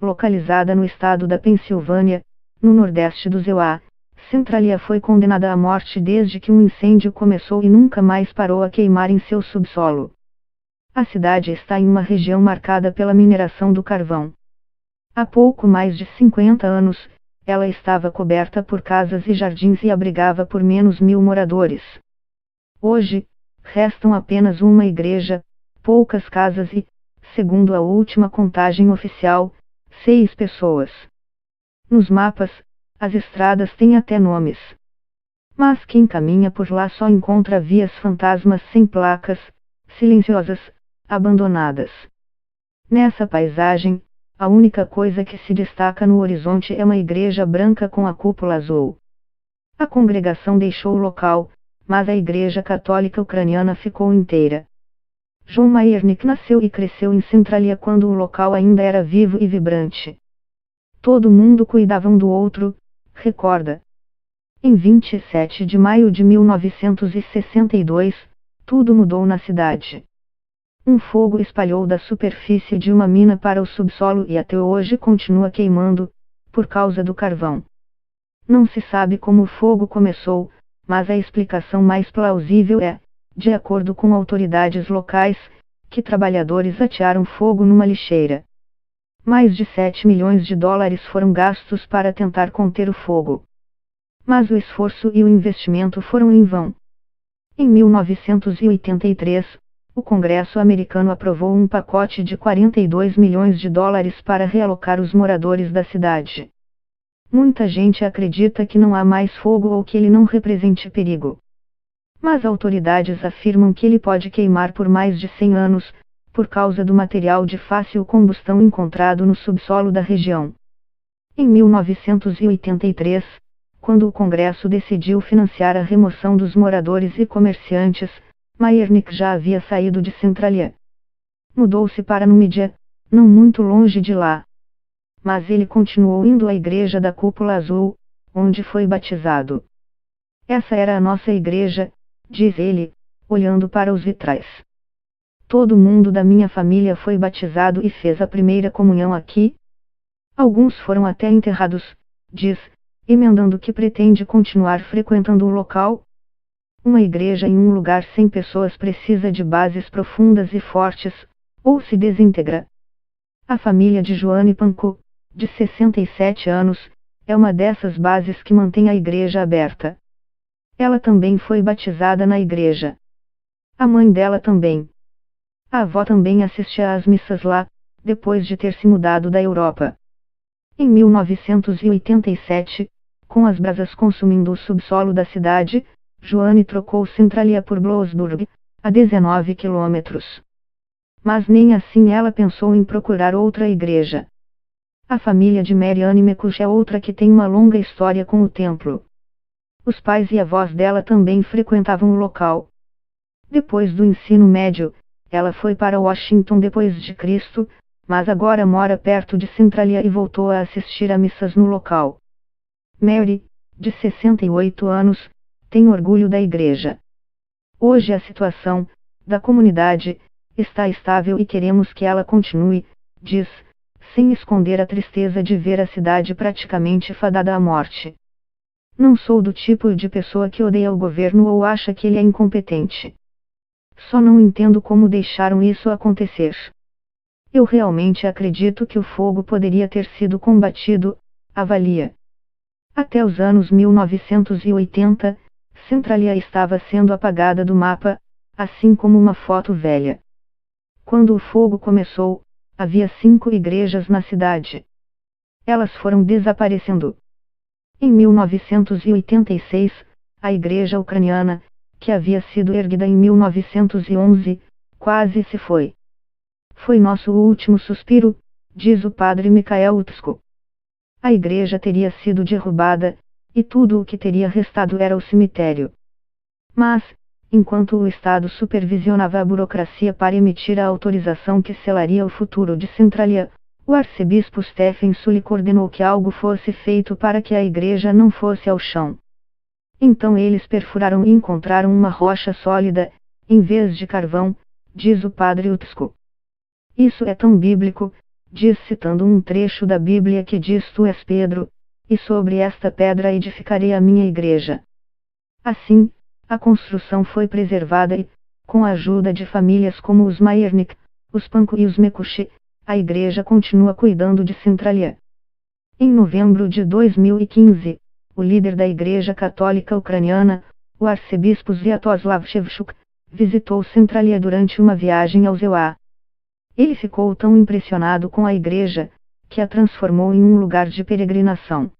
localizada no estado da Pensilvânia, no nordeste dos USA. Centralia foi condenada à morte desde que um incêndio começou e nunca mais parou a queimar em seu subsolo. A cidade está em uma região marcada pela mineração do carvão. Há pouco mais de 50 anos, ela estava coberta por casas e jardins e abrigava por menos 1.000 moradores. Hoje, restam apenas uma igreja, poucas casas e, segundo a última contagem oficial, 6 pessoas. Nos mapas, as estradas têm até nomes. Mas quem caminha por lá só encontra vias fantasmas sem placas, silenciosas, abandonadas. Nessa paisagem, a única coisa que se destaca no horizonte é uma igreja branca com a cúpula azul. A congregação deixou o local, mas a Igreja Católica Ucraniana ficou inteira. John Mayernik nasceu e cresceu em Centralia quando o local ainda era vivo e vibrante. Todo mundo cuidava um do outro, recorda. Em 27 de maio de 1962, tudo mudou na cidade. Um fogo espalhou da superfície de uma mina para o subsolo e até hoje continua queimando, por causa do carvão. Não se sabe como o fogo começou, mas a explicação mais plausível é, de acordo com autoridades locais, que trabalhadores atearam fogo numa lixeira. Mais de 7 milhões de dólares foram gastos para tentar conter o fogo. Mas o esforço e o investimento foram em vão. Em 1983, o Congresso americano aprovou um pacote de 42 milhões de dólares para realocar os moradores da cidade. Muita gente acredita que não há mais fogo ou que ele não represente perigo. Mas autoridades afirmam que ele pode queimar por mais de 100 anos, por causa do material de fácil combustão encontrado no subsolo da região. Em 1983, quando o Congresso decidiu financiar a remoção dos moradores e comerciantes, Mayernik já havia saído de Centralia. Mudou-se para Numidia, não muito longe de lá. Mas ele continuou indo à igreja da Cúpula Azul, onde foi batizado. Essa era a nossa igreja, diz ele, olhando para os vitrais. Todo mundo da minha família foi batizado e fez a primeira comunhão aqui. Alguns foram até enterrados, diz, emendando que pretende continuar frequentando o local. Uma igreja em um lugar sem pessoas precisa de bases profundas e fortes, ou se desintegra. A família de Joanne Pankow, de 67 anos, é uma dessas bases que mantém a igreja aberta. Ela também foi batizada na igreja. A mãe dela também. A avó também assistia às missas lá, depois de ter se mudado da Europa. Em 1987, com as brasas consumindo o subsolo da cidade, Joanne trocou Centralia por Bloomsburg, a 19 quilômetros. Mas nem assim ela pensou em procurar outra igreja. A família de Marianne McCush é outra que tem uma longa história com o templo. Os pais e avós dela também frequentavam o local. Depois do ensino médio, ela foi para Washington depois de Cristo, mas agora mora perto de Centralia e voltou a assistir a missas no local. Mary, de 68 anos, tem orgulho da igreja. Hoje a situação da comunidade está estável e queremos que ela continue, diz, sem esconder a tristeza de ver a cidade praticamente fadada à morte. Não sou do tipo de pessoa que odeia o governo ou acha que ele é incompetente. Só não entendo como deixaram isso acontecer. Eu realmente acredito que o fogo poderia ter sido combatido, avalia. Até os anos 1980, Centralia estava sendo apagada do mapa, assim como uma foto velha. Quando o fogo começou, havia 5 igrejas na cidade. Elas foram desaparecendo. Em 1986, a igreja ucraniana, que havia sido erguida em 1911, quase se foi. Foi nosso último suspiro, diz o padre Mikhail Utsko. A igreja teria sido derrubada, e tudo o que teria restado era o cemitério. Mas, enquanto o Estado supervisionava a burocracia para emitir a autorização que selaria o futuro de Centralia, o arcebispo Stephen Sully ordenou que algo fosse feito para que a igreja não fosse ao chão. Então eles perfuraram e encontraram uma rocha sólida, em vez de carvão, diz o padre Utsko. Isso é tão bíblico, diz citando um trecho da Bíblia que diz: Tu és Pedro, e sobre esta pedra edificarei a minha igreja. Assim, a construção foi preservada e, com a ajuda de famílias como os Meiernick, os Panko e os Mekushi, a igreja continua cuidando de Centralia. Em novembro de 2015, o líder da Igreja Católica Ucraniana, o arcebispo Sviatoslav Shevchuk, visitou Centralia durante uma viagem ao Zewa. Ele ficou tão impressionado com a igreja, que a transformou em um lugar de peregrinação.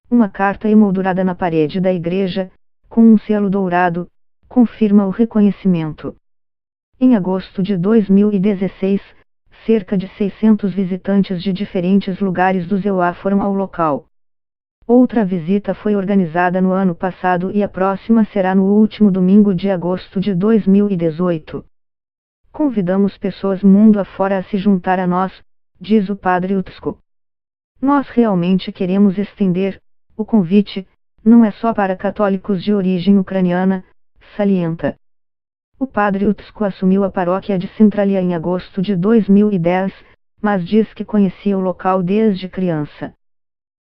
Uma carta emoldurada na parede da igreja, com um selo dourado, confirma o reconhecimento. Em agosto de 2016, cerca de 600 visitantes de diferentes lugares do Zewa foram ao local. Outra visita foi organizada no ano passado e a próxima será no último domingo de agosto de 2018. Convidamos pessoas mundo afora a se juntar a nós, diz o padre Utsko. Nós realmente queremos estender o convite, não é só para católicos de origem ucraniana, salienta. O padre Utsko assumiu a paróquia de Centralia em agosto de 2010, mas diz que conhecia o local desde criança.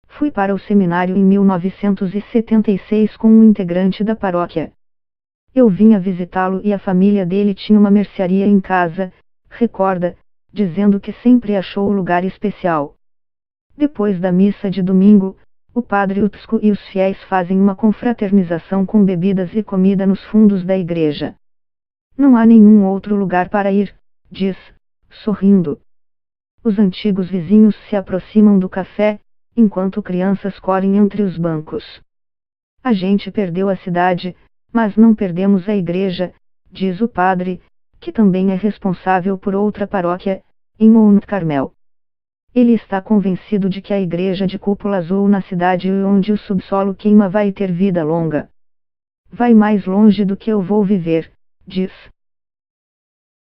Fui para o seminário em 1976 com um integrante da paróquia. Eu vinha visitá-lo e a família dele tinha uma mercearia em casa, recorda, dizendo que sempre achou o lugar especial. Depois da missa de domingo, o padre Utsko e os fiéis fazem uma confraternização com bebidas e comida nos fundos da igreja. Não há nenhum outro lugar para ir, diz, sorrindo. Os antigos vizinhos se aproximam do café, enquanto crianças correm entre os bancos. A gente perdeu a cidade, mas não perdemos a igreja, diz o padre, que também é responsável por outra paróquia, em Mount Carmel. Ele está convencido de que a igreja de cúpula azul na cidade onde o subsolo queima vai ter vida longa. Vai mais longe do que eu vou viver, diz.